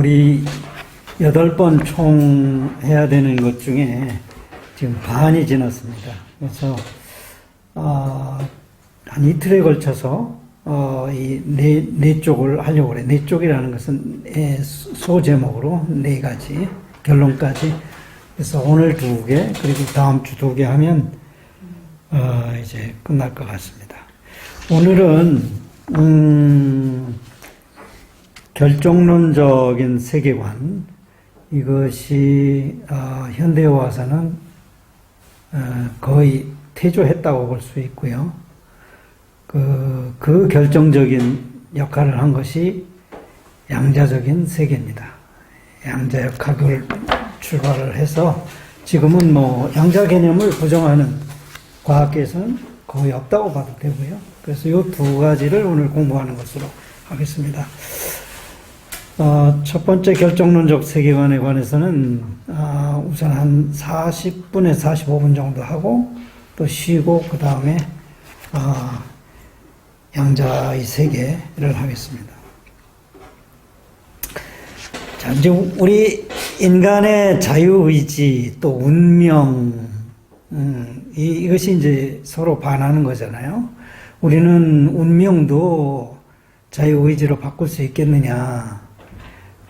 우리 8번 총 해야 되는 것 중에 지금 반이 지났습니다. 그래서 한 이틀에 걸쳐서 이 네 쪽을 하려고 그래. 네 쪽이라는 것은 소제목으로 4가지 결론까지. 그래서 오늘 2개 그리고 다음 주 2개 하면 이제 끝날 것 같습니다. 오늘은 결정론적인 세계관, 이것이 현대에 와서는 거의 퇴조했다고 볼 수 있고요. 그 결정적인 역할을 한 것이 양자적인 세계입니다. 양자역학을 출발을 해서 지금은 뭐 양자 개념을 부정하는 과학계에서는 거의 없다고 봐도 되고요. 그래서 이 2가지를 오늘 공부하는 것으로 하겠습니다. 첫 번째 결정론적 세계관에 관해서는 우선 한 40분에서 45분 정도 하고 또 쉬고 그 다음에 양자의 세계를 하겠습니다. 자, 이제 우리 인간의 자유의지 또 운명, 이것이 이제 서로 반하는 거잖아요. 우리는 운명도 자유의지로 바꿀 수 있겠느냐,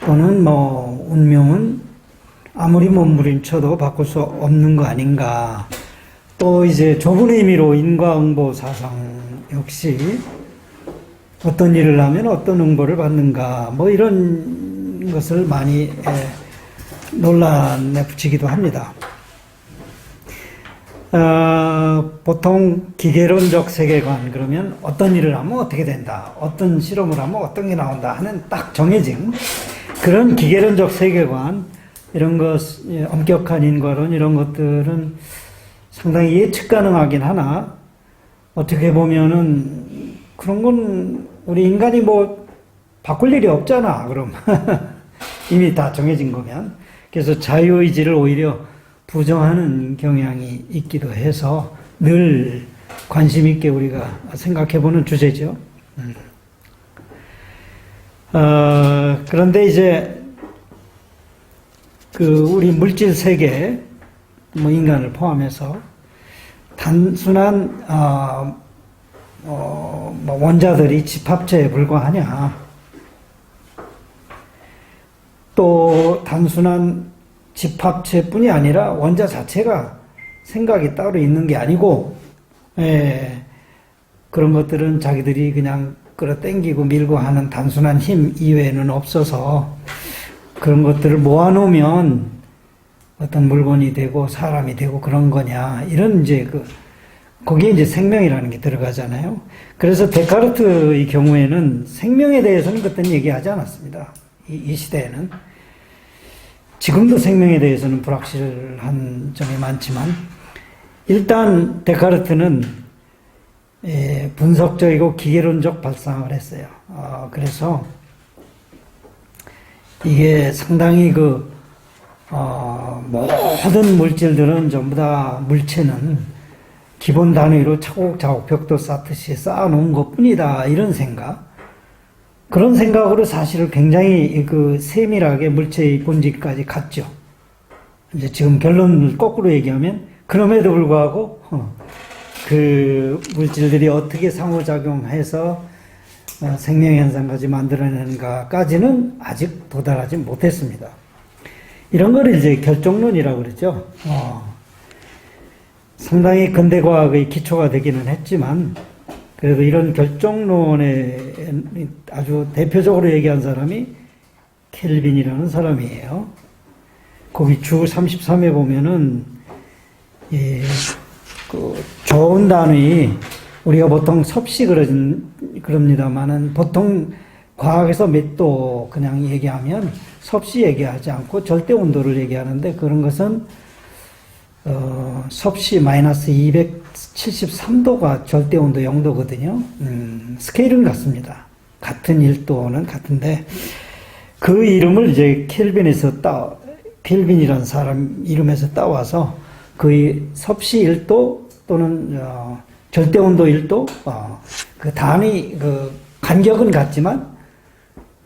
또는 뭐 운명은 아무리 몸부림쳐도 바꿀 수 없는 거 아닌가. 또 이제 좁은 의미로 인과응보 사상 역시 어떤 일을 하면 어떤 응보를 받는가, 뭐 이런 것을 많이 논란에 붙이기도 합니다. 보통 기계론적 세계관, 그러면 어떤 일을 하면 어떻게 된다, 어떤 실험을 하면 어떤 게 나온다 하는 딱 정해진 그런 기계론적 세계관, 이런 것, 엄격한 인과론, 이런 것들은 상당히 예측 가능하긴 하나, 어떻게 보면은 그런 건 우리 인간이 뭐 바꿀 일이 없잖아, 그럼. 이미 다 정해진 거면. 그래서 자유의지를 오히려 부정하는 경향이 있기도 해서 늘 관심 있게 우리가 생각해 보는 주제죠. 그런데 이제 우리 물질 세계, 뭐 인간을 포함해서 단순한 뭐 원자들이 집합체에 불과하냐, 또 단순한 집합체뿐이 아니라 원자 자체가 생각이 따로 있는 게 아니고, 그런 것들은 자기들이 그냥 끌어당기고 밀고 하는 단순한 힘 이외에는 없어서 그런 것들을 모아놓으면 어떤 물건이 되고 사람이 되고 그런 거냐, 이런 이제 거기에 이제 생명이라는 게 들어가잖아요. 그래서 데카르트의 경우에는 생명에 대해서는 그때는 얘기하지 않았습니다. 이 시대에는. 지금도 생명에 대해서는 불확실한 점이 많지만, 일단 데카르트는 분석적이고 기계론적 발상을 했어요. 그래서 이게 상당히 모든 물질들은 전부 다 물체는 기본 단위로 차곡차곡 벽돌 쌓듯이 쌓아놓은 것 뿐이다, 이런 생각. 그런 생각으로 사실은 굉장히 세밀하게 물체의 본질까지 갔죠. 이제 지금 결론을 거꾸로 얘기하면, 그럼에도 불구하고, 그 물질들이 어떻게 상호작용해서 생명현상까지 만들어내는가까지는 아직 도달하지 못했습니다. 이런 걸 이제 결정론이라고 그러죠. 상당히 근대과학의 기초가 되기는 했지만, 그래도 이런 결정론에 아주 대표적으로 얘기한 사람이 켈빈이라는 사람이에요. 거기 주 33에 보면은, 좋은 단위, 우리가 보통 섭씨 그럽니다만은 보통 과학에서 몇 도 그냥 얘기하면 섭씨 얘기하지 않고 절대 온도를 얘기하는데, 그런 것은 섭씨 마이너스 273도가 절대 온도 0도거든요. 스케일은 같습니다. 같은 1도는 같은데, 그 이름을 이제 켈빈이라는 사람 이름에서 따와서 거의 섭씨 1도 또는 절대 온도 1도, 그 단위, 간격은 같지만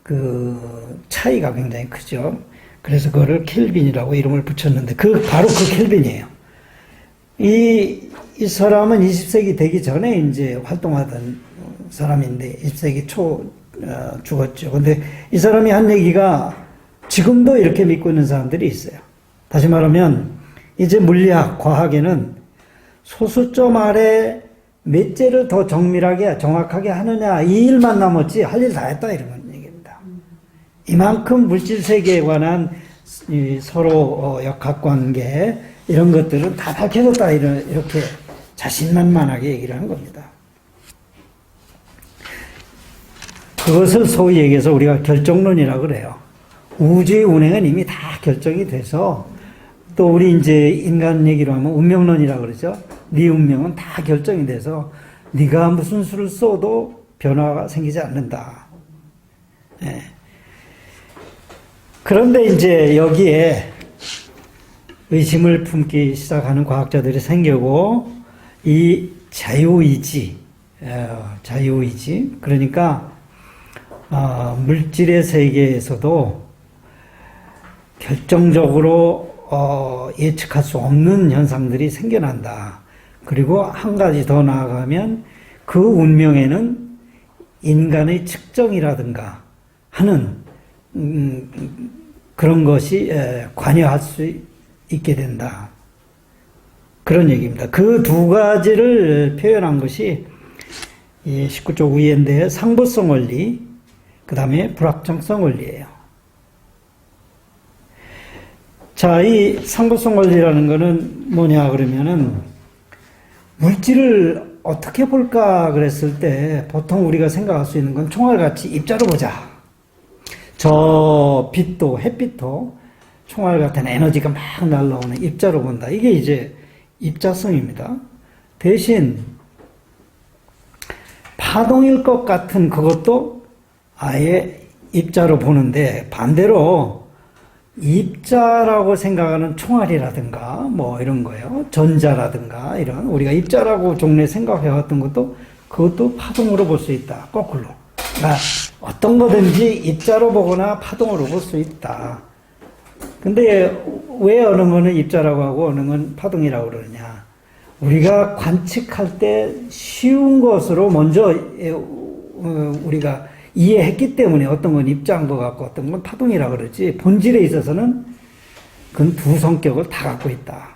그 차이가 굉장히 크죠. 그래서 그거를 켈빈이라고 이름을 붙였는데 바로 그 켈빈이에요. 이 사람은 20세기 되기 전에 이제 활동하던 사람인데 20세기 초 죽었죠. 근데 이 사람이 한 얘기가 지금도 이렇게 믿고 있는 사람들이 있어요. 다시 말하면 이제 물리학, 과학에는 소수점 아래 몇 제를 더 정밀하게 정확하게 하느냐 이 일만 남았지 할 일 다 했다 이런 얘기입니다. 이만큼 물질 세계에 관한 서로 역학관계 이런 것들은 다 밝혀졌다 이렇게 자신만만하게 얘기를 한 겁니다. 그것을 소위 얘기해서 우리가 결정론이라고 그래요. 우주의 운행은 이미 다 결정이 돼서 또 우리 이제 인간 얘기로 하면 운명론이라고 그러죠. 네 운명은 다 결정이 돼서 네가 무슨 수를 써도 변화가 생기지 않는다. 예. 그런데 이제 여기에 의심을 품기 시작하는 과학자들이 생기고 이 자유의지 그러니까 물질의 세계에서도 결정적으로 예측할 수 없는 현상들이 생겨난다. 그리고 한 가지 더 나아가면 그 운명에는 인간의 측정이라든가 하는 그런 것이 관여할 수 있게 된다. 그런 얘기입니다. 그 두 가지를 표현한 것이 이 19쪽 위엔대의 상보성 원리, 그 다음에 불확정성 원리예요. 자, 이 상보성 원리라는 거는 뭐냐 그러면은 물질을 어떻게 볼까 그랬을 때 보통 우리가 생각할 수 있는 건 총알같이 입자로 보자. 저 빛도 햇빛도 총알 같은 에너지가 막 날라오는 입자로 본다. 이게 이제 입자성입니다. 대신 파동일 것 같은 그것도 아예 입자로 보는데 반대로 입자라고 생각하는 총알이라든가 뭐 이런 거예요. 전자라든가 이런 우리가 입자라고 종래 생각해왔던 것도 그것도 파동으로 볼 수 있다. 거꾸로. 그러니까 어떤 거든지 입자로 보거나 파동으로 볼 수 있다. 근데 왜 어느 거는 입자라고 하고 어느 건 파동이라고 그러느냐. 우리가 관측할 때 쉬운 것으로 먼저 우리가 이해했기 때문에 어떤 건 입자인 것 같고 어떤 건 파동이라고 그러지 본질에 있어서는 그건 두 성격을 다 갖고 있다.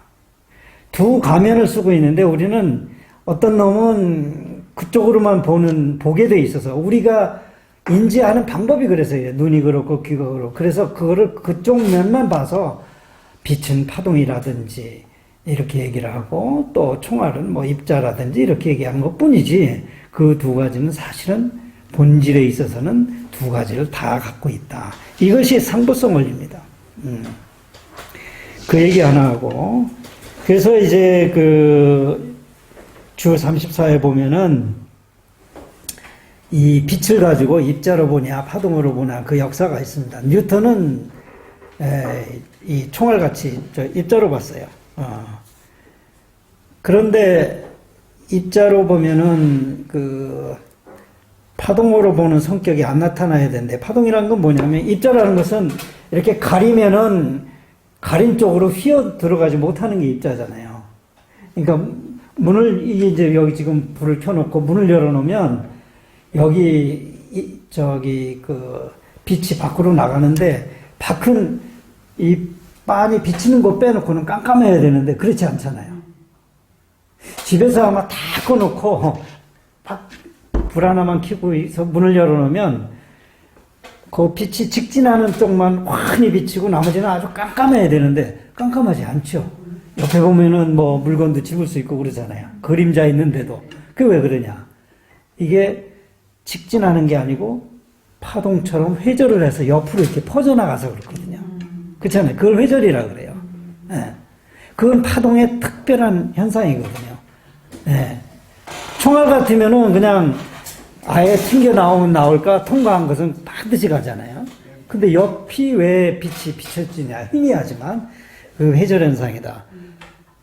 두 가면을 쓰고 있는데 우리는 어떤 놈은 그쪽으로만 보게 돼 있어서 우리가 인지하는 방법이 그래서 눈이 그렇고 귀가 그렇고 그래서 그거를 그쪽 면만 봐서 빛은 파동이라든지 이렇게 얘기를 하고 또 총알은 뭐 입자라든지 이렇게 얘기하는 것 뿐이지 그 두 가지는 사실은 본질에 있어서는 두 가지를 다 갖고 있다. 이것이 상보성 원리입니다. 그 얘기 하나 하고 그래서 이제 그 주 34에 보면은 이 빛을 가지고 입자로 보냐 파동으로 보냐 그 역사가 있습니다. 뉴턴은 이 총알같이 입자로 봤어요. 그런데 입자로 보면은 그 파동으로 보는 성격이 안 나타나야 되는데 파동이라는 건 뭐냐면 입자라는 것은 이렇게 가리면은 가린 쪽으로 휘어 들어가지 못하는 게 입자잖아요. 그러니까 문을 이제 여기 지금 불을 켜놓고 문을 열어놓으면 여기 그 빛이 밖으로 나가는데 밖은 이 빤이 비치는 거 빼놓고는 깜깜해야 되는데 그렇지 않잖아요. 집에서 아마 다 꺼놓고 불 하나만 켜고 문을 열어놓으면 그 빛이 직진하는 쪽만 환히 비치고 나머지는 아주 깜깜해야 되는데 깜깜하지 않죠. 옆에 보면은 뭐 물건도 집을 수 있고 그러잖아요. 그림자 있는데도. 그게 왜 그러냐. 이게 직진하는 게 아니고 파동처럼 회절을 해서 옆으로 이렇게 퍼져나가서 그렇거든요. 그렇잖아요. 그걸 회절이라 그래요. 네. 그건 파동의 특별한 현상이거든요. 네. 총알 같으면은 그냥 아예 튕겨 나올까 통과한 것은 반드시 가잖아요. 근데 옆이 왜 빛이 비춰지냐. 희미하지만 그 회절 현상이다.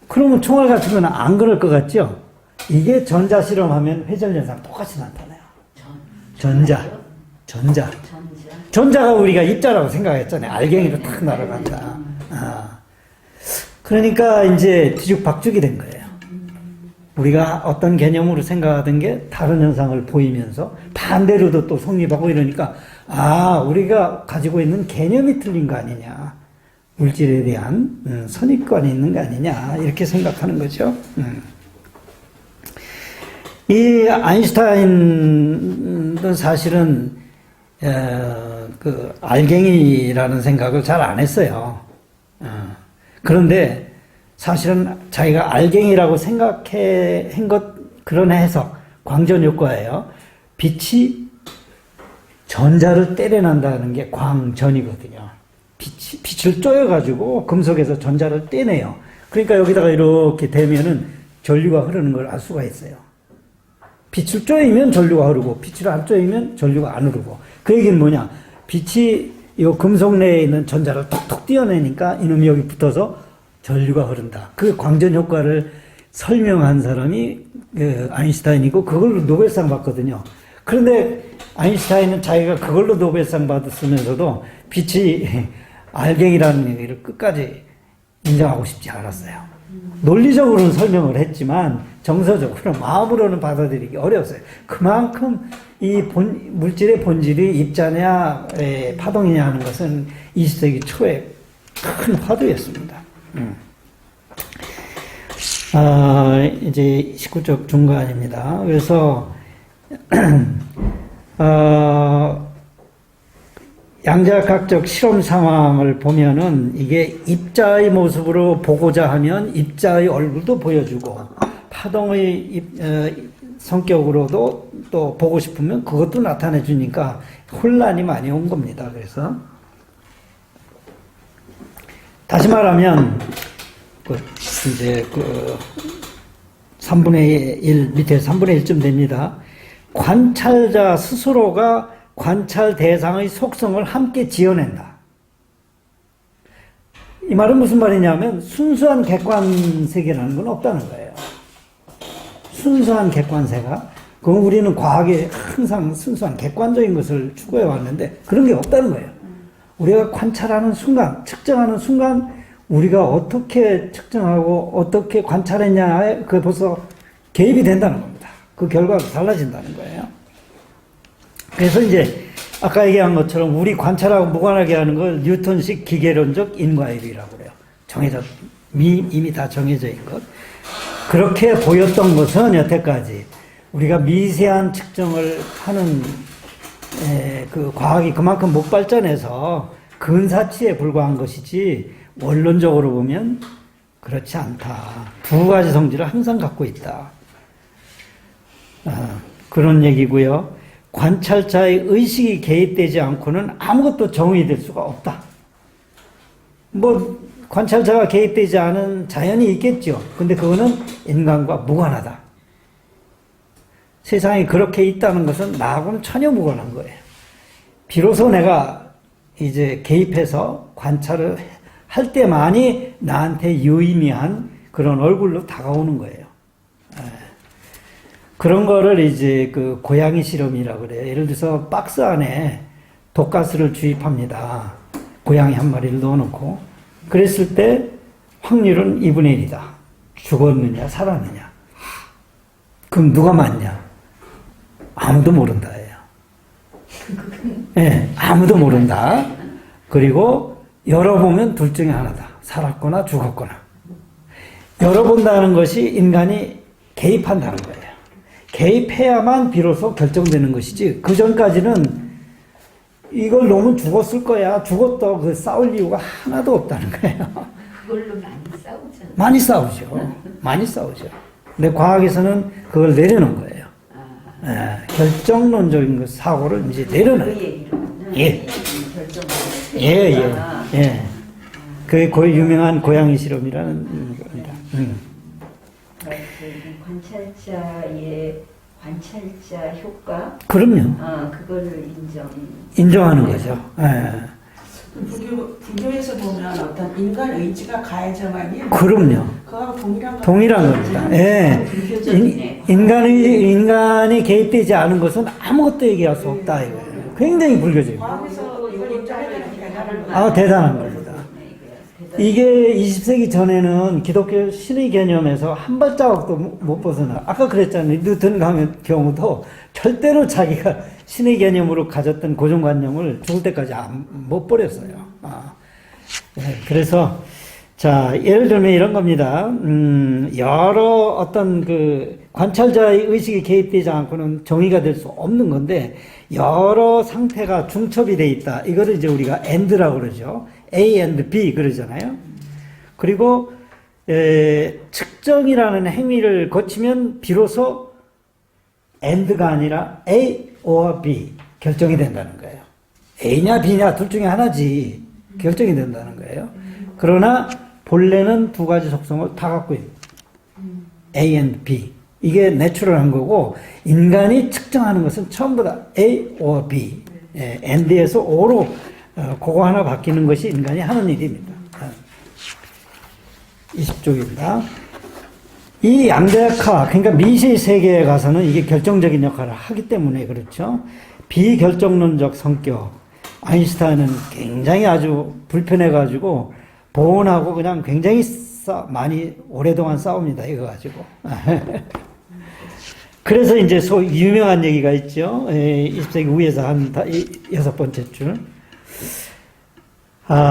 그러면 총알 같으면 안 그럴 것 같죠? 이게 전자 실험하면 회절 현상 똑같이 나타나요. 전자. 전자가 우리가 입자라고 생각했잖아요. 알갱이로 탁 날아간다. 그러니까 이제 뒤죽박죽이 된 거예요. 우리가 어떤 개념으로 생각하던 게 다른 현상을 보이면서 반대로도 또 성립하고 이러니까 우리가 가지고 있는 개념이 틀린 거 아니냐. 물질에 대한 선입관이 있는 거 아니냐. 이렇게 생각하는 거죠. 이 아인슈타인도 사실은 그 알갱이라는 생각을 잘 안 했어요. 그런데 사실은 자기가 알갱이라고 생각한 것 그런 해석, 광전 효과예요. 빛이 전자를 때려낸다는 게 광전이거든요. 빛을 쪼여가지고 금속에서 전자를 떼내요. 그러니까 여기다가 이렇게 대면은 전류가 흐르는 걸 알 수가 있어요. 빛을 쪼이면 전류가 흐르고 빛을 안 쪼이면 전류가 안 흐르고 그 얘기는 뭐냐? 빛이 이 금속 내에 있는 전자를 톡톡 띄어내니까 이놈이 여기 붙어서 전류가 흐른다. 그 광전 효과를 설명한 사람이 아인슈타인이고 그걸로 노벨상 받거든요. 그런데 아인슈타인은 자기가 그걸로 노벨상 받았으면서도 빛이 알갱이라는 얘기를 끝까지 인정하고 싶지 않았어요. 논리적으로는 설명을 했지만 정서적으로 마음으로는 받아들이기 어려웠어요. 그만큼 이 물질의 본질이 입자냐 파동이냐 하는 것은 20세기 초에 큰 화두였습니다. 이제 19쪽 중간입니다. 그래서 양자각적 실험 상황을 보면은 이게 입자의 모습으로 보고자 하면 입자의 얼굴도 보여주고 파동의 성격으로도 또 보고 싶으면 그것도 나타내 주니까 혼란이 많이 온 겁니다. 그래서 다시 말하면 이제 3분의 1 밑에 3분의 1쯤 됩니다. 관찰자 스스로가 관찰 대상의 속성을 함께 지어낸다. 이 말은 무슨 말이냐면 순수한 객관세계라는 건 없다는 거예요. 순수한 객관세가 그럼 우리는 과학에 항상 순수한 객관적인 것을 추구해 왔는데 그런 게 없다는 거예요. 우리가 관찰하는 순간, 측정하는 순간 우리가 어떻게 측정하고 어떻게 관찰했냐에 그 벌써 개입이 된다는 겁니다. 그 결과가 달라진다는 거예요. 그래서 이제 아까 얘기한 것처럼 우리 관찰하고 무관하게 하는 걸 뉴턴식 기계론적 인과율이라고 그래요. 이미 다 정해져 있는 것. 그렇게 보였던 것은 여태까지 우리가 미세한 측정을 하는 그 과학이 그만큼 못 발전해서 근사치에 불과한 것이지 원론적으로 보면 그렇지 않다. 두 가지 성질을 항상 갖고 있다. 그런 얘기고요. 관찰자의 의식이 개입되지 않고는 아무것도 정의될 수가 없다. 뭐 관찰자가 개입되지 않은 자연이 있겠죠. 근데 그거는 인간과 무관하다. 세상에 그렇게 있다는 것은 나하고는 전혀 무관한 거예요. 비로소 내가 이제 개입해서 관찰을 할 때만이 나한테 유의미한 그런 얼굴로 다가오는 거예요. 그런 거를 이제 그 고양이 실험이라고 그래요. 예를 들어서 박스 안에 독가스를 주입합니다. 고양이 한 마리를 넣어놓고. 그랬을 때 확률은 2분의 1이다. 죽었느냐, 살았느냐. 그럼 누가 맞냐? 아무도 모른다예요. 네, 아무도 모른다. 그리고 열어보면 둘 중에 하나다. 살았거나 죽었거나. 열어본다는 것이 인간이 개입한다는 거예요. 개입해야만 비로소 결정되는 것이지 그 전까지는 이걸 놓으면 죽었을 거야. 죽었다. 그 싸울 이유가 하나도 없다는 거예요. 그걸로 많이 싸우잖아요. 많이 싸우죠. 많이 싸우죠. 근데 과학에서는 그걸 내려놓은 거예요. 결정론적인 그 사고를 이제 내려놓은 거예요. 예. 예. 그게 거의 유명한 고양이 실험이라는 겁니다. 관찰자의 관찰자 효과. 그럼요. 그거를 인정하는 거죠. 불교에서 보면 어떤 인간 의지가 가해져만이 그럼요. 그거하고 동일한 겁니다. 예. 인간이 개입되지 않은 것은 아무것도 얘기할 수 없다 이거예요. 굉장히 불교적입니다. 과학에서 이걸 인정해야 되는 대단한 거. 아, 대단한 겁니다. 이게 20세기 전에는 기독교 신의 개념에서 한 발자국도 못 벗어나. 아까 그랬잖아요. 뉴턴 경우도 절대로 자기가 신의 개념으로 가졌던 고정관념을 죽을 때까지 못 버렸어요. 그래서 자, 예를 들면 이런 겁니다. 여러 어떤 그 관찰자의 의식이 개입되지 않고는 정의가 될 수 없는 건데, 여러 상태가 중첩이 돼 있다. 이거를 이제 우리가 AND라고 그러죠. A and B 그러잖아요. 그리고, 측정이라는 행위를 거치면 비로소 AND가 아니라 A or B 결정이 된다는 거예요. A냐 B냐 둘 중에 하나지 결정이 된다는 거예요. 그러나 본래는 두 가지 속성을 다 갖고 있는 A and B. 이게 내추럴한 거고, 인간이 측정하는 것은 전부 다 A or B. AND에서 O로 그거 하나 바뀌는 것이 인간이 하는 일입니다. 20쪽입니다. 이 양자역학, 그러니까 미시의 세계에 가서는 이게 결정적인 역할을 하기 때문에 그렇죠. 비결정론적 성격. 아인슈타인은 굉장히 아주 불편해가지고 보온하고 그냥 굉장히 많이 오랫동안 싸웁니다. 이거 가지고. 그래서 이제 유명한 얘기가 있죠. 20세기 후에서 한 6번째 줄.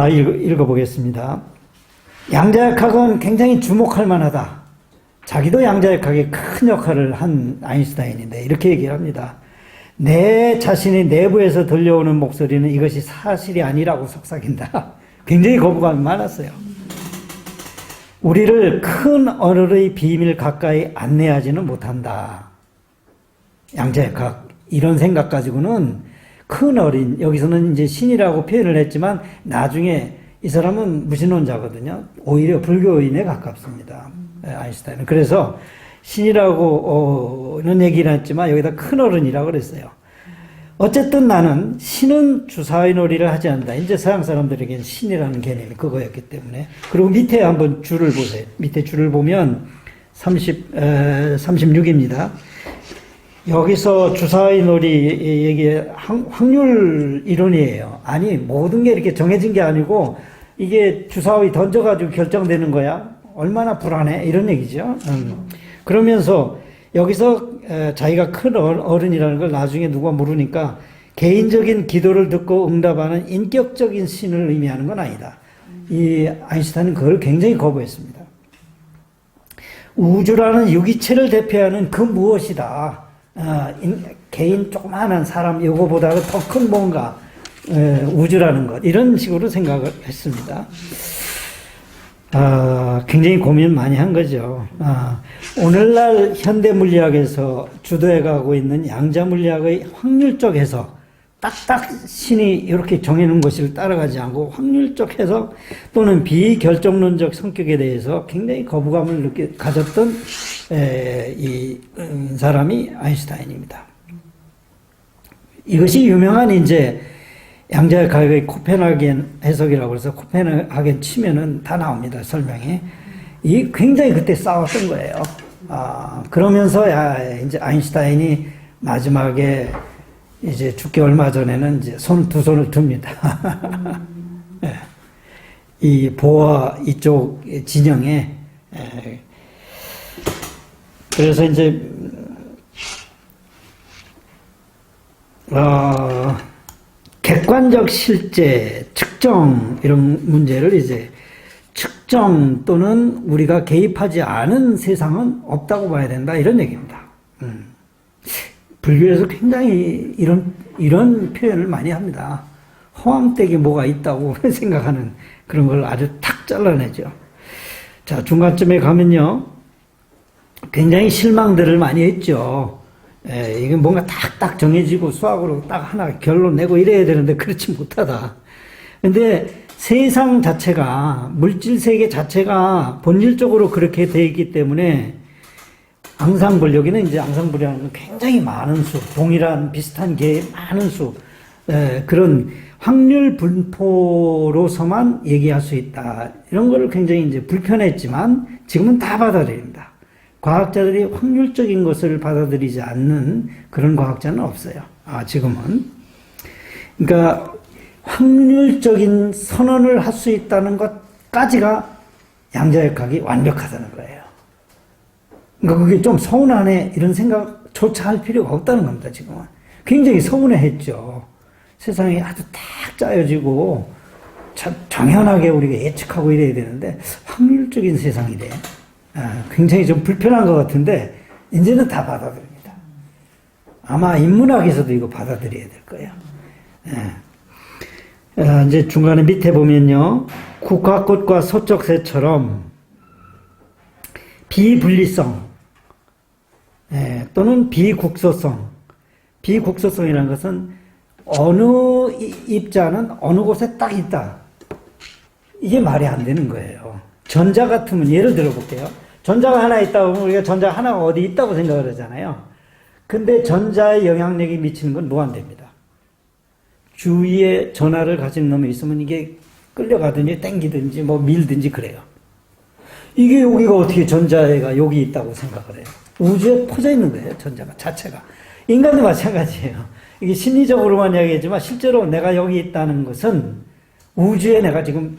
읽어보겠습니다. 양자역학은 굉장히 주목할 만하다. 자기도 양자역학에 큰 역할을 한 아인슈타인인데 이렇게 얘기를 합니다. 내 자신의 내부에서 들려오는 목소리는 이것이 사실이 아니라고 속삭인다. 굉장히 거부감이 많았어요. 우리를 큰 언어의 비밀 가까이 안내하지는 못한다. 양자역학 이런 생각 가지고는 큰 어린, 여기서는 이제 신이라고 표현을 했지만 나중에 이 사람은 무신론자거든요. 오히려 불교인에 가깝습니다. 아인슈타인은. 그래서 신이라고는 얘기를 했지만 여기다 큰 어른이라고 그랬어요. 어쨌든 나는 신은 주사위 놀이를 하지 않는다. 이제 서양 사람들에게는 신이라는 개념이 그거였기 때문에. 그리고 밑에 한번 줄을 보세요. 밑에 줄을 보면 36입니다. 여기서 주사위 놀이 얘기에 확률 이론이에요. 아니, 모든 게 이렇게 정해진 게 아니고 이게 주사위 던져가지고 결정되는 거야. 얼마나 불안해. 이런 얘기죠. 그러면서 여기서 자기가 큰 어른이라는 걸 나중에 누가 물으니까 개인적인 기도를 듣고 응답하는 인격적인 신을 의미하는 건 아니다. 이 아인슈타인은 그걸 굉장히 거부했습니다. 우주라는 유기체를 대표하는 그 무엇이다. 개인 조그마한 사람 요거보다도 더 큰 뭔가 우주라는 것 이런 식으로 생각을 했습니다. 굉장히 고민 많이 한 거죠. 오늘날 현대 물리학에서 주도해가고 있는 양자 물리학의 확률적 해석, 딱딱 신이 이렇게 정해놓은 것을 따라가지 않고 확률적 해석 또는 비결정론적 성격에 대해서 굉장히 거부감을 가졌던 이 사람이 아인슈타인입니다. 이것이 유명한 이제 양자역학의 코펜하겐 해석이라고 해서 코펜하겐 치면은 다 나옵니다. 설명이. 이 굉장히 그때 싸웠던 거예요. 그러면서 이제 아인슈타인이 마지막에 이제 죽기 얼마 전에는 이제 두 손을 듭니다. 네. 이 보아 이쪽 진영에. 그래서 이제 객관적 실제, 측정 이런 문제를 이제 측정 또는 우리가 개입하지 않은 세상은 없다고 봐야 된다 이런 얘기입니다. 불교에서 굉장히 이런 표현을 많이 합니다. 허황되게 뭐가 있다고 생각하는 그런 걸 아주 탁 잘라내죠. 자, 중간쯤에 가면요. 굉장히 실망들을 많이 했죠. 이게 뭔가 딱 정해지고 수학으로 딱 하나 결론 내고 이래야 되는데 그렇지 못하다. 근데 세상 자체가, 물질 세계 자체가 본질적으로 그렇게 되어 있기 때문에 앙상블, 여기는 이제 앙상블이라는 건 굉장히 많은 수, 동일한 비슷한 개의 많은 수, 그런 확률 분포로서만 얘기할 수 있다. 이런 거를 굉장히 이제 불편했지만 지금은 다 받아들입니다. 과학자들이 확률적인 것을 받아들이지 않는 그런 과학자는 없어요. 지금은. 그러니까 확률적인 선언을 할 수 있다는 것까지가 양자역학이 완벽하다는 거예요. 그러니까 그게 좀 서운하네 이런 생각조차 할 필요가 없다는 겁니다. 지금은 굉장히 서운해했죠. 세상이 아주 딱 짜여지고 참 정연하게 우리가 예측하고 이래야 되는데 확률적인 세상이래. 굉장히 좀 불편한 것 같은데 이제는 다 받아들입니다. 아마 인문학에서도 이거 받아들여야 될 거예요. 이제 중간에 밑에 보면요. 국화꽃과 소쩍새처럼 비분리성 또는 비국소성. 비국소성이라는 것은 어느 입자는 어느 곳에 딱 있다. 이게 말이 안 되는 거예요. 전자 같으면 예를 들어 볼게요. 전자가 하나 있다 보면 우리가 전자 하나가 어디 있다고 생각을 하잖아요. 근데 전자의 영향력이 미치는 건 무한대입니다. 주위에 전하를 가진 놈이 있으면 이게 끌려가든지 땡기든지 뭐 밀든지 그래요. 이게 여기가 어떻게 전자가 여기 있다고 생각을 해요. 우주에 퍼져 있는 거예요. 전자가 자체가. 인간도 마찬가지예요. 이게 심리적으로만 이야기하지만 실제로 내가 여기 있다는 것은 우주에 내가 지금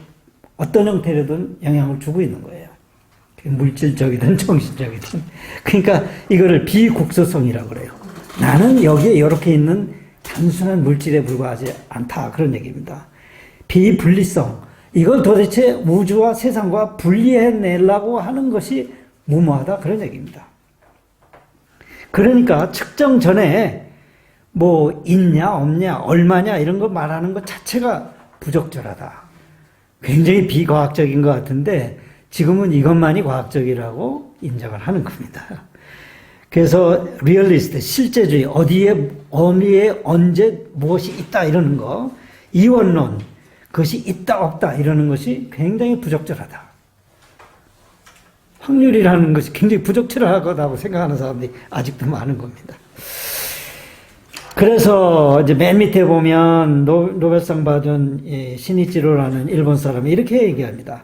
어떤 형태로든 영향을 주고 있는 거예요. 물질적이든 정신적이든. 그러니까 이거를 비국소성이라고 그래요. 나는 여기에 이렇게 있는 단순한 물질에 불과하지 않다. 그런 얘기입니다. 비분리성. 이걸 도대체 우주와 세상과 분리해내려고 하는 것이 무모하다. 그런 얘기입니다. 그러니까 측정 전에 뭐 있냐 없냐 얼마냐 이런 거 말하는 것 자체가 부적절하다. 굉장히 비과학적인 것 같은데 지금은 이것만이 과학적이라고 인정을 하는 겁니다. 그래서 리얼리스트, 실제주의, 어디에 언제 무엇이 있다 이러는 거, 이원론, 그것이 있다 없다 이러는 것이 굉장히 부적절하다. 확률이라는 것이 굉장히 부적절하다고 생각하는 사람들이 아직도 많은 겁니다. 그래서 이제 맨 밑에 보면 노벨상 받은 시니치로라는 일본 사람이 이렇게 얘기합니다.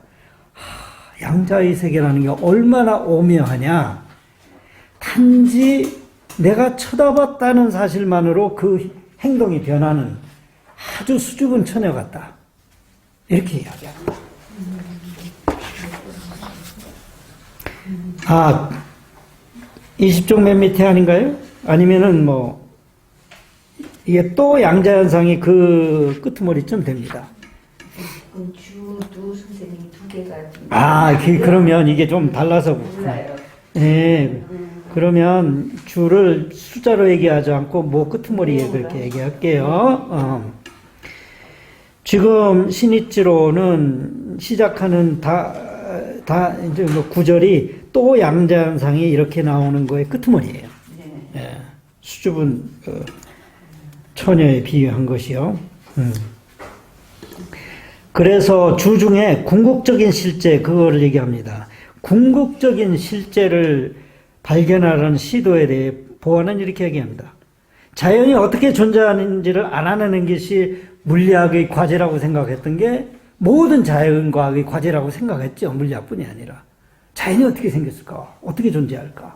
양자의 세계라는 게 얼마나 오묘하냐. 단지 내가 쳐다봤다는 사실만으로 그 행동이 변하는 아주 수줍은 처녀 같다. 이렇게 이야기합니다. 20쪽 맨 밑에 아닌가요? 아니면은 뭐 이게 또 양자현상이 그 끄트머리쯤 됩니다. 주도 선생님이 두 개가 그러면 이게 좀 달라서 몰라요. 네. 그러면 주를 숫자로 얘기하지 않고 뭐 끄트머리에 그렇게 얘기할게요. 지금 시니치로는 시작하는 이제 뭐 구절이 또 양자현상이 이렇게 나오는 거의 끄트머리예요. 네. 수줍은 처녀에 비유한 것이요. 그래서 주 중에 궁극적인 실제 그거를 얘기합니다. 궁극적인 실제를 발견하려는 시도에 대해 보아는 이렇게 얘기합니다. 자연이 어떻게 존재하는지를 알아내는 것이 물리학의 과제라고 생각했던 게 모든 자연과학의 과제라고 생각했죠. 물리학뿐이 아니라. 자연이 어떻게 생겼을까? 어떻게 존재할까?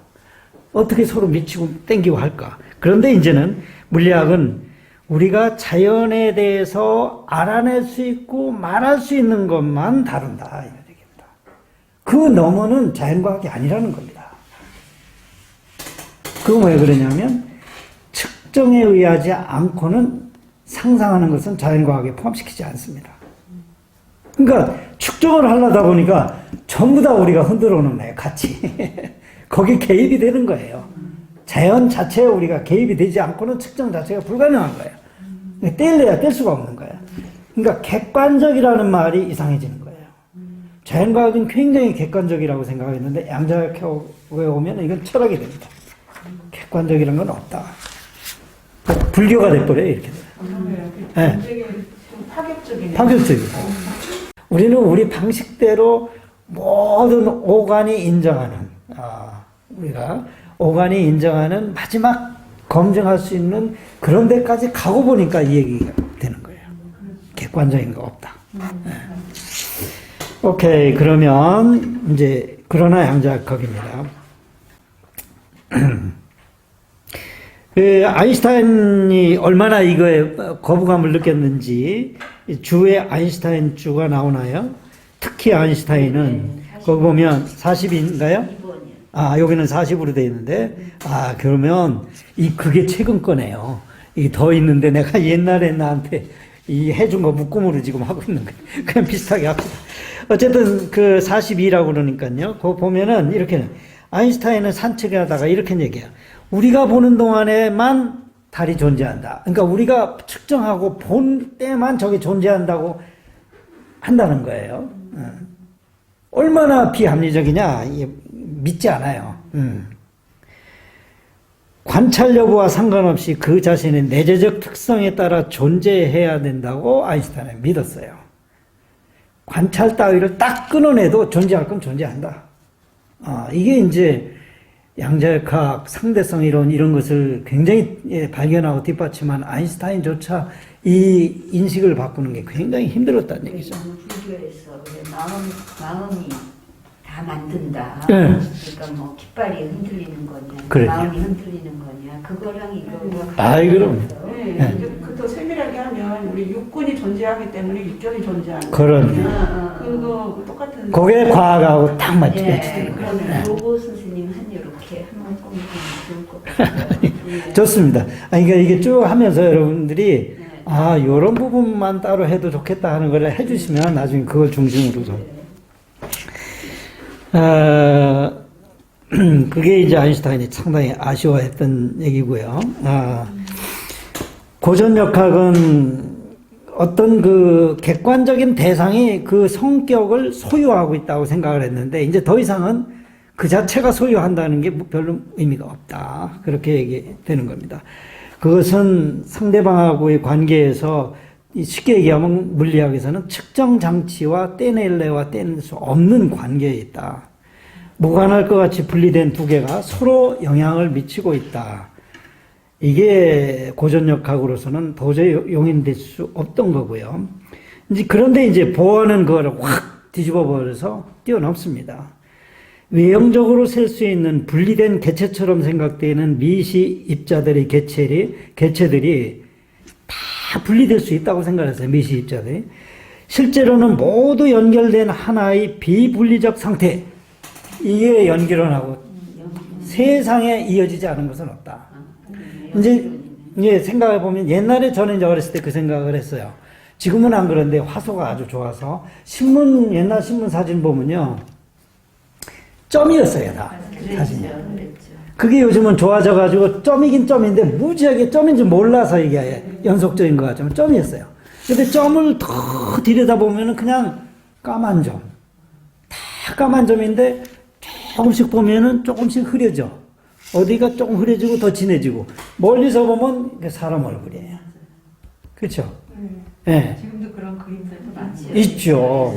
어떻게 서로 미치고 땡기고 할까? 그런데 이제는 물리학은 우리가 자연에 대해서 알아낼 수 있고 말할 수 있는 것만 다룬다. 이런 얘기입니다. 그 너머는 자연과학이 아니라는 겁니다. 그건 왜 그러냐면 측정에 의하지 않고는 상상하는 것은 자연과학에 포함시키지 않습니다. 그러니까 측정을 하려다 보니까 전부 다 우리가 흔들어 놓은 거예요. 같이. 거기에 개입이 되는 거예요. 자연 자체에 우리가 개입이 되지 않고는 측정 자체가 불가능한 거예요. 뗄래야 뗄 수가 없는 거예요. 그러니까 객관적이라는 말이 이상해지는 거예요. 자연과학은 굉장히 객관적이라고 생각했는데 양자역학에 오면 이건 철학이 됩니다. 객관적이라는 건 없다. 불교가 돼버려요. 이렇게 돼요. 굉장히 파격적이네요. 파격적이죠. 우리는 우리 방식대로 모든 오간이 인정하는, 우리가 오간이 인정하는 마지막 검증할 수 있는 그런 데까지 가고 보니까 이 얘기가 되는 거예요. 객관적인 거 없다. 오케이. 그러면 이제 그러나 양자역학입니다. 아인슈타인이 얼마나 이거에 거부감을 느꼈는지 주에 아인슈타인 주가 나오나요? 특히 아인슈타인은 거기 보면 40인가요? 2번이요. 아, 여기는 40으로 돼 있는데, 아, 그러면 그게 최근 거네요. 이게 더 있는데 내가 옛날에 나한테 이 해준 거 묶음으로 지금 하고 있는 거예요. 그냥 비슷하게 합시다. 어쨌든 그 42라고 그러니까요. 그거 보면은 이렇게 아인슈타인은 산책하다가 이렇게 얘기해요. 우리가 보는 동안에만 달이 존재한다. 그러니까 우리가 측정하고 본 때만 저게 존재한다고 한다는 거예요. 얼마나 비합리적이냐? 믿지 않아요. 관찰 여부와 상관없이 그 자신의 내재적 특성에 따라 존재해야 된다고 아인슈타인은 믿었어요. 관찰 따위를 딱 끊어내도 존재할 건 존재한다. 이게 이제 양자역학, 상대성 이론 이런 것을 굉장히 발견하고 뒷받침한 아인슈타인조차 이 인식을 바꾸는 게 굉장히 힘들었다는 얘기죠. 불교에서 마음이 다 만든다. 네. 그러니까 뭐 깃발이 흔들리는 거냐, 그러네요. 마음이 흔들리는 거냐, 그거랑 이거가 아이, 그럼. 네, 네. 이제 더 세밀하게 하면 우리 육군이 존재하기 때문에 육정이 존재하는 그런. 그거 똑같은. 그게 과학하고 딱 맞지. 예, 그러면 로고 선생님 한 이렇게 한번 보면 좋을 것 같아요. 예. 좋습니다. 그러니까 이게 쭉 하면서 여러분들이 네. 요런 부분만 따로 해도 좋겠다 하는 걸 해주시면 나중에 그걸 중심으로 좀. 그게 이제 아인슈타인이 상당히 아쉬워했던 얘기고요. 고전역학은 어떤 그 객관적인 대상이 그 성격을 소유하고 있다고 생각을 했는데, 이제 더 이상은 그 자체가 소유한다는 게 별로 의미가 없다. 그렇게 얘기되는 겁니다. 그것은 상대방하고의 관계에서 쉽게 얘기하면 물리학에서는 측정 장치와 떼낼래와 떼낼 수 없는 관계에 있다. 무관할 것 같이 분리된 두 개가 서로 영향을 미치고 있다. 이게 고전역학으로서는 도저히 용인될 수 없던 거고요. 그런데 이제 보어는 그걸 확 뒤집어 버려서 뛰어넘습니다. 외형적으로 셀 수 있는 분리된 개체처럼 생각되는 미시 입자들의 개체들이 다 분리될 수 있다고 생각했어요. 미시 입자들이. 실제로는 모두 연결된 하나의 비분리적 상태. 이게 연결원하고 세상에 이어지지 않은 것은 없다. 이제 생각해 보면 옛날에 저는 이제 어렸을 때 그 생각을 했어요. 지금은 안 그런데 화소가 아주 좋아서 옛날 신문 사진 보면요. 점이었어요, 다. 사진이. 그게 요즘은 좋아져가지고 점이긴 점인데 무지하게 점인지 몰라서 이게 연속적인 것 같지만 점이었어요. 근데 점을 더 들여다보면 그냥 까만 점. 다 까만 점인데 조금씩 보면은 조금씩 흐려져. 어디가 조금 흐려지고 더 진해지고. 멀리서 보면 사람 얼굴이에요. 그렇죠? 네. 지금도 그런 그림들도 많죠. 있죠.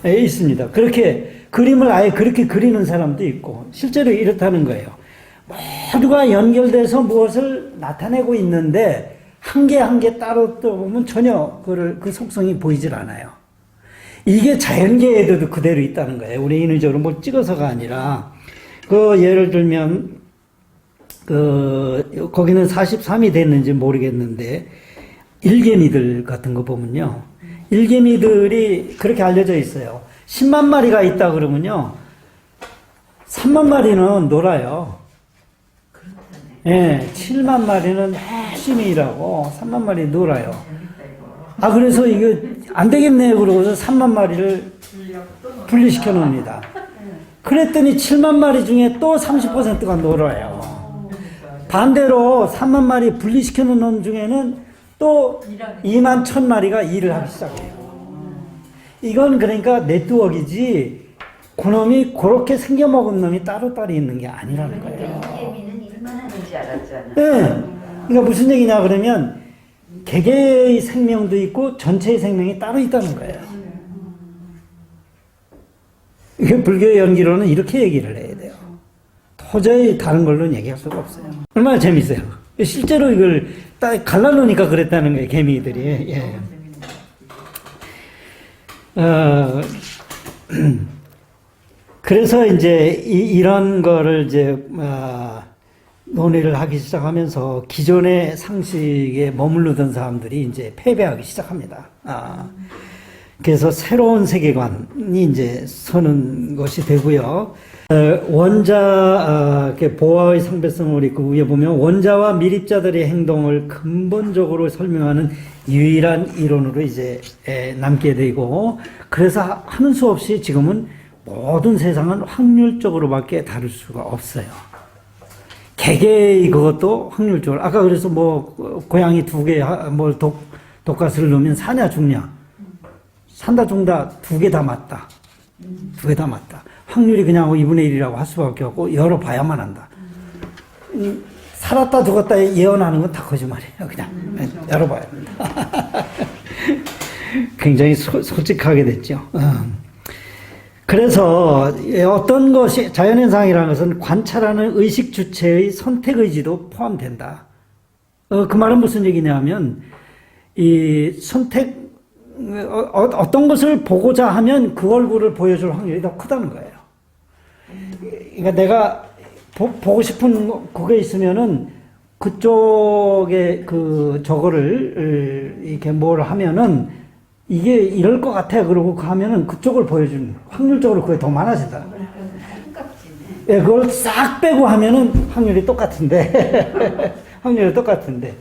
네, 있습니다. 그렇게 그림을 아예 그렇게 그리는 사람도 있고 실제로 이렇다는 거예요. 모두가 연결돼서 무엇을 나타내고 있는데 한 개 한 개 따로 보면 전혀 그 속성이 보이질 않아요. 이게 자연계에도 그대로 있다는 거예요. 우리 인위적으로 뭘 찍어서가 아니라 예를 들면 거기는 43이 됐는지 모르겠는데 일개미들 같은 거 보면요. 일개미들이 그렇게 알려져 있어요. 10만 마리가 있다 그러면요. 3만 마리는 놀아요. 예, 7만 마리는 열심히 일하고 3만 마리 놀아요. 그래서 이거 안 되겠네 그러고서 3만 마리를 분리시켜 놓습니다. 그랬더니 7만 마리 중에 또 30%가 놀아요. 반대로 3만 마리 분리시켜 놓은 놈 중에는 또 2만 1천 마리가 일을 하기 시작해요. 이건 그러니까 네트워크이지 그놈이 그렇게 생겨먹은 놈이 따로따로 있는 게 아니라는 거예요. 개미는 일만 하는지 알았잖아. 네. 그러니까 무슨 얘기냐 그러면 개개의 생명도 있고 전체의 생명이 따로 있다는 거예요. 이게 불교의 연기로는 이렇게 얘기를 해야 돼요. 도저히 다른 걸로는 얘기할 수가 없어요. 얼마나 재밌어요. 실제로 이걸 딱 갈라놓으니까 그랬다는 거예요, 개미들이. 예. 그래서 이제 이런 거를 이제 논의를 하기 시작하면서 기존의 상식에 머무르던 사람들이 이제 패배하기 시작합니다. 그래서 새로운 세계관이 이제 서는 것이 되고요. 원자 보아의 상대성을 우리 그 위에 보면 원자와 밀입자들의 행동을 근본적으로 설명하는 유일한 이론으로 이제 남게 되고, 그래서 하는 수 없이 지금은 모든 세상은 확률적으로밖에 다룰 수가 없어요. 개개의 그것도 확률적으로, 아까 그래서 뭐 고양이 2개 뭘 독가스를 넣으면 사냐 죽냐, 산다 죽는다 2개 다 맞다. 2개 다 맞다. 확률이 그냥 2분의 1이라고 할 수밖에 없고 열어봐야만 한다. 살았다 죽었다 예언하는 건 다 거짓말이에요. 그냥 열어봐야 합니다. 굉장히 솔직하게 됐죠. 그래서 어떤 것이 자연현상이라는 것은 관찰하는 의식 주체의 선택 의지도 포함된다. 그 말은 무슨 얘기냐면 이 선택 어떤 것을 보고자 하면 그 얼굴을 보여줄 확률이 더 크다는 거예요. 그러니까 내가 보고 싶은 그게 있으면은 그쪽에 저거를 이렇게 뭘 하면은 이게 이럴 것 같아 그러고 하면은 그쪽을 보여주는 확률적으로 그게 더 많아진다. 예, 그걸 싹 빼고 하면은 확률이 똑같은데 확률이 똑같은데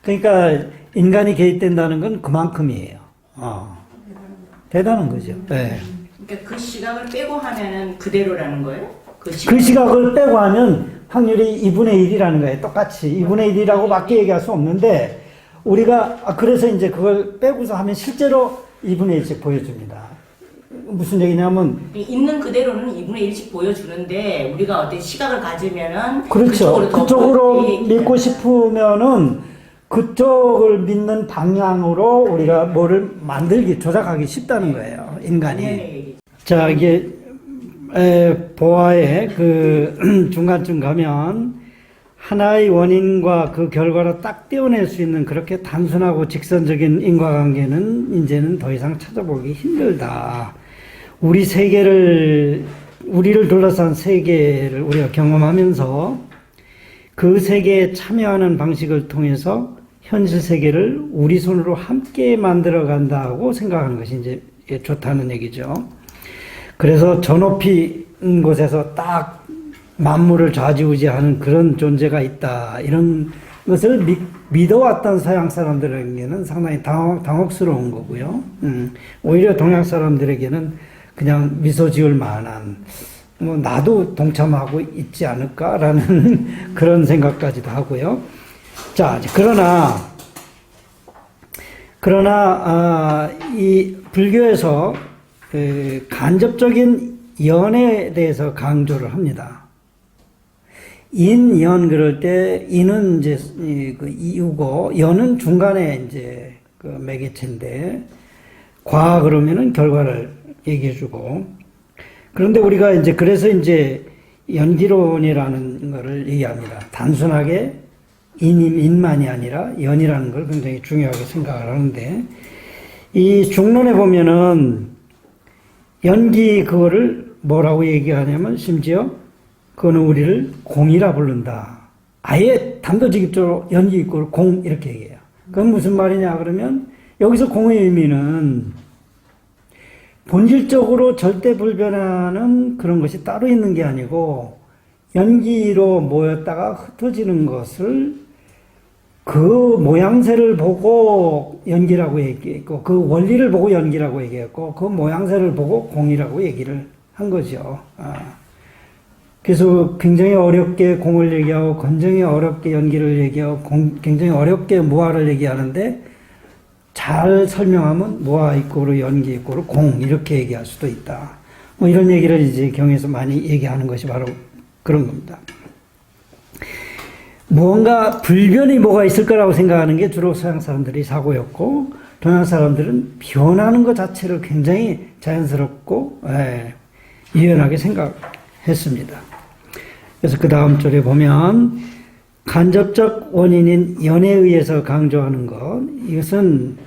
그러니까 인간이 개입된다는 건 그만큼이에요. 대단한 거죠. 네. 그러니까 그 시각을 빼고 하면은 그대로라는 거예요? 그 시각을 빼고 하면 확률이 2분의 1이라는 거예요. 똑같이 2분의 1이라고 밖에 얘기할 수 없는데 우리가 그래서 이제 그걸 빼고서 하면 실제로 2분의 1씩 보여줍니다. 무슨 얘기냐면 있는 그대로는 2분의 1씩 보여주는데 우리가 어떤 시각을 가지면은 그렇죠. 그쪽으로 믿고 싶으면은 그쪽을 믿는 방향으로 우리가 뭐를 조작하기 쉽다는 거예요. 인간이. 자, 이게 보아의 그 중간쯤 가면 하나의 원인과 그 결과로 딱 떼어낼 수 있는 그렇게 단순하고 직선적인 인과관계는 이제는 더 이상 찾아보기 힘들다. 우리를 둘러싼 세계를 우리가 경험하면서 그 세계에 참여하는 방식을 통해서 현실 세계를 우리 손으로 함께 만들어 간다고 생각하는 것이 이제 좋다는 얘기죠. 그래서 저 높이 곳에서 딱 만물을 좌지우지하는 그런 존재가 있다. 이런 것을 믿어왔던 서양 사람들에게는 상당히 당혹스러운 거고요. 오히려 동양 사람들에게는 그냥 미소 지을 만한, 뭐 나도 동참하고 있지 않을까라는 그런 생각까지도 하고요. 자, 그러나 이 불교에서 간접적인 연에 대해서 강조를 합니다. 인, 연 그럴 때 인은 이제 그 이유고 연은 중간에 이제 그 매개체인데 과 그러면은 결과를 얘기해주고 그런데 우리가 이제 그래서 이제 연기론이라는 거를 얘기합니다. 단순하게 인만이 아니라 연이라는 걸 굉장히 중요하게 생각을 하는데 이 중론에 보면은 연기 그거를 뭐라고 얘기하냐면 심지어 그거는 우리를 공이라 부른다. 아예 단도직입적으로 연기 있고 공 이렇게 얘기해요. 그건 무슨 말이냐 그러면 여기서 공의 의미는 본질적으로 절대 불변하는 그런 것이 따로 있는 게 아니고 연기로 모였다가 흩어지는 것을 그 모양새를 보고 연기라고 얘기했고 그 원리를 보고 연기라고 얘기했고 그 모양새를 보고 공이라고 얘기를 한 거죠. 그래서 굉장히 어렵게 공을 얘기하고 굉장히 어렵게 연기를 얘기하고 굉장히 어렵게 무아를 얘기하는데 잘 설명하면 무아 이꼬르 연기 이꼬르 공 이렇게 얘기할 수도 있다. 뭐 이런 얘기를 이제 경에서 많이 얘기하는 것이 바로 그런 겁니다. 무언가 불변이 뭐가 있을 거라고 생각하는 게 주로 서양 사람들이 사고였고 동양 사람들은 변하는 것 자체를 굉장히 자연스럽고 유연하게 생각했습니다. 그래서 그 다음 절에 보면 간접적 원인인 연에 의해서 강조하는 것 이것은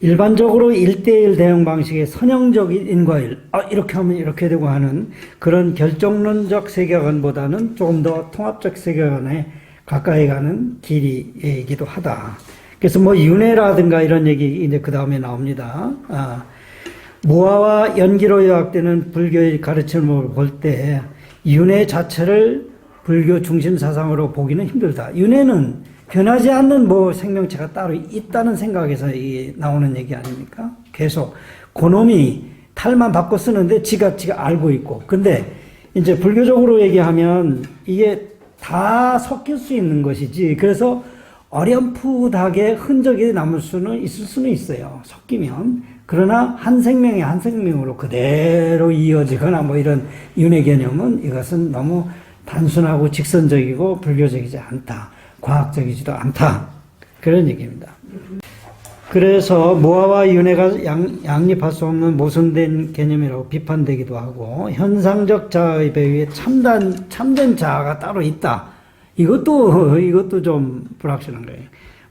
일반적으로 1대1 대응 방식의 선형적인 인과일, 이렇게 하면 이렇게 되고 하는 그런 결정론적 세계관보다는 조금 더 통합적 세계관에 가까이 가는 길이기도 하다. 그래서 뭐 윤회라든가 이런 얘기 이제 그 다음에 나옵니다. 무아와 연기로 요약되는 불교의 가르침을 볼 때 윤회 자체를 불교 중심 사상으로 보기는 힘들다. 윤회는 변하지 않는 뭐 생명체가 따로 있다는 생각에서 이 나오는 얘기 아닙니까? 계속 그놈이 탈만 바꿔 쓰는데 지가 알고 있고. 근데 이제 불교적으로 얘기하면 이게 다 섞일 수 있는 것이지. 그래서 어렴풋하게 흔적이 남을 수는 있을 수는 있어요. 섞이면. 그러나 한 생명이 한 생명으로 그대로 이어지거나 뭐 이런 윤회 개념은 이것은 너무 단순하고 직선적이고 불교적이지 않다. 과학적이지도 않다. 그런 얘기입니다. 그래서 무아와 윤회가 양립할 수 없는 모순된 개념이라고 비판되기도 하고, 현상적 자아의 배후에 참된 자아가 따로 있다. 이것도 좀 불확실한 거예요.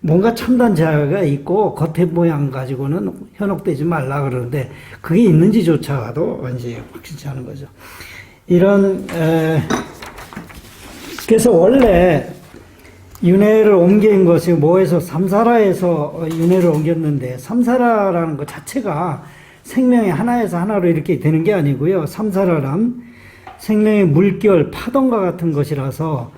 뭔가 참된 자아가 있고 겉의 모양 가지고는 현혹되지 말라 그러는데 그게 있는지조차도 이제 확실치 않은 거죠. 그래서 원래 윤회를 옮긴 것이 뭐에서 삼사라에서 윤회를 옮겼는데, 삼사라라는 것 자체가 생명의 하나에서 하나로 이렇게 되는 게 아니고요. 삼사라란 생명의 물결, 파동과 같은 것이라서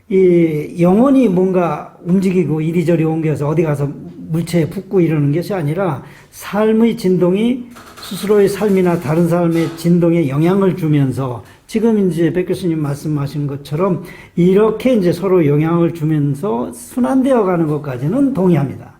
이 영혼이 뭔가 움직이고 이리저리 옮겨서 어디 가서 물체에 붙고 이러는 것이 아니라 삶의 진동이 스스로의 삶이나 다른 삶의 진동에 영향을 주면서, 지금 이제 백 교수님 말씀하신 것처럼 이렇게 이제 서로 영향을 주면서 순환되어 가는 것까지는 동의합니다.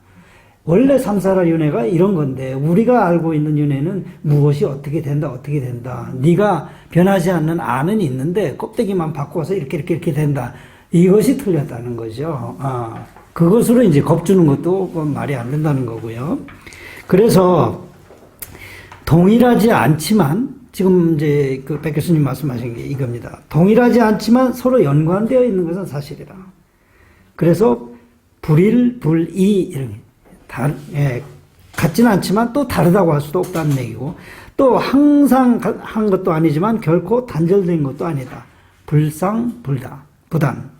원래 삼사라 윤회가 이런 건데, 우리가 알고 있는 윤회는 무엇이 어떻게 된다. 네가 변하지 않는 안은 있는데 껍데기만 바꿔서 이렇게 된다. 이것이 틀렸다는 거죠. 그것으로 이제 겁주는 것도 말이 안 된다는 거고요. 그래서 동일하지 않지만, 지금 이제 그 백 교수님 말씀하신 게 이겁니다. 동일하지 않지만 서로 연관되어 있는 것은 사실이다. 그래서 불일, 불이, 이런 같지는 않지만 또 다르다고 할 수도 없다는 얘기고, 또 항상 한 것도 아니지만 결코 단절된 것도 아니다. 불상, 부단.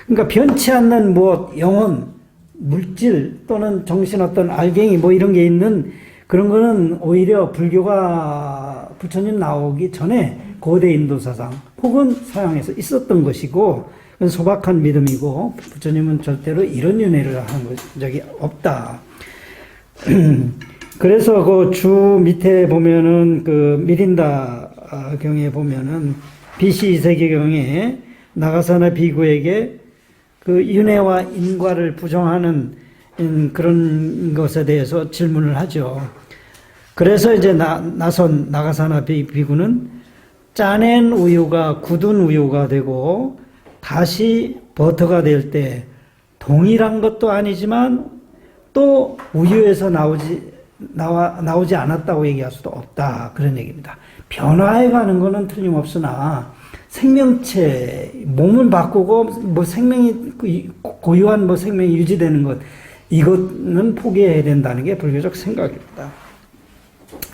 그러니까 변치 않는 뭐 영혼, 물질 또는 정신 어떤 알갱이 뭐 이런 게 있는 그런 거는 오히려 불교가 부처님 나오기 전에 고대 인도 사상 혹은 서양에서 있었던 것이고, 그건 소박한 믿음이고 부처님은 절대로 이런 윤회를 한 적이 없다. 그래서 그 주 밑에 보면은 그 미린다 경에 보면은 BC 2세기경에 나가사나 비구에게 그 윤회와 인과를 부정하는 그런 것에 대해서 질문을 하죠. 그래서 이제 나가사나 비구는 짜낸 우유가 굳은 우유가 되고 다시 버터가 될 때 동일한 것도 아니지만 또 우유에서 나오지 않았다고 얘기할 수도 없다. 그런 얘기입니다. 변화해 가는 거는 틀림없으나 생명체, 몸을 바꾸고 뭐 생명이 고유한 뭐 생명이 유지되는 것, 이것은 포기해야 된다는 게 불교적 생각입니다.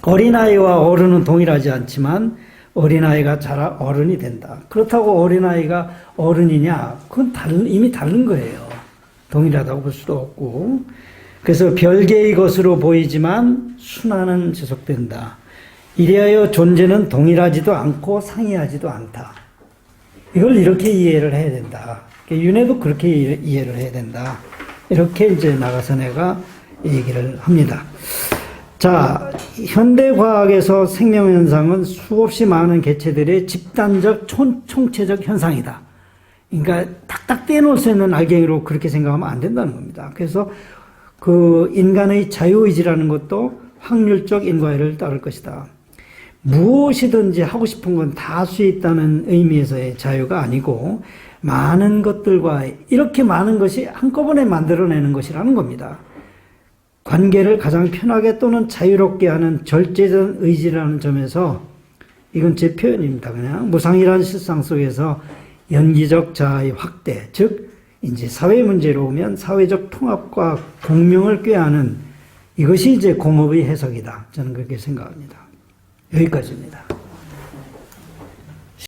어린아이와 어른은 동일하지 않지만 어린아이가 자라 어른이 된다. 그렇다고 어린아이가 어른이냐? 그건 이미 다른 거예요. 동일하다고 볼 수도 없고. 그래서 별개의 것으로 보이지만 순환은 지속된다. 이래하여 존재는 동일하지도 않고 상이하지도 않다. 이걸 이렇게 이해를 해야 된다. 윤회도 그렇게 이해를 해야 된다. 이렇게 이제 나가사네가 얘기를 합니다. 자, 현대과학에서 생명현상은 수없이 많은 개체들의 집단적 총체적 현상이다. 그러니까 탁탁 떼놓을 수 있는 알갱이로 그렇게 생각하면 안 된다는 겁니다. 그래서 그 인간의 자유의지라는 것도 확률적 인과를 따를 것이다. 무엇이든지 하고 싶은 건 다 할 수 있다는 의미에서의 자유가 아니고 많은 것들과 이렇게 많은 것이 한꺼번에 만들어내는 것이라는 겁니다. 관계를 가장 편하게 또는 자유롭게 하는 절제적 의지라는 점에서, 이건 제 표현입니다. 그냥 무상이라는 실상 속에서 연기적 자아의 확대, 즉 이제 사회 문제로 오면 사회적 통합과 공명을 꾀하는 이것이 이제 공업의 해석이다. 저는 그렇게 생각합니다. 여기까지입니다.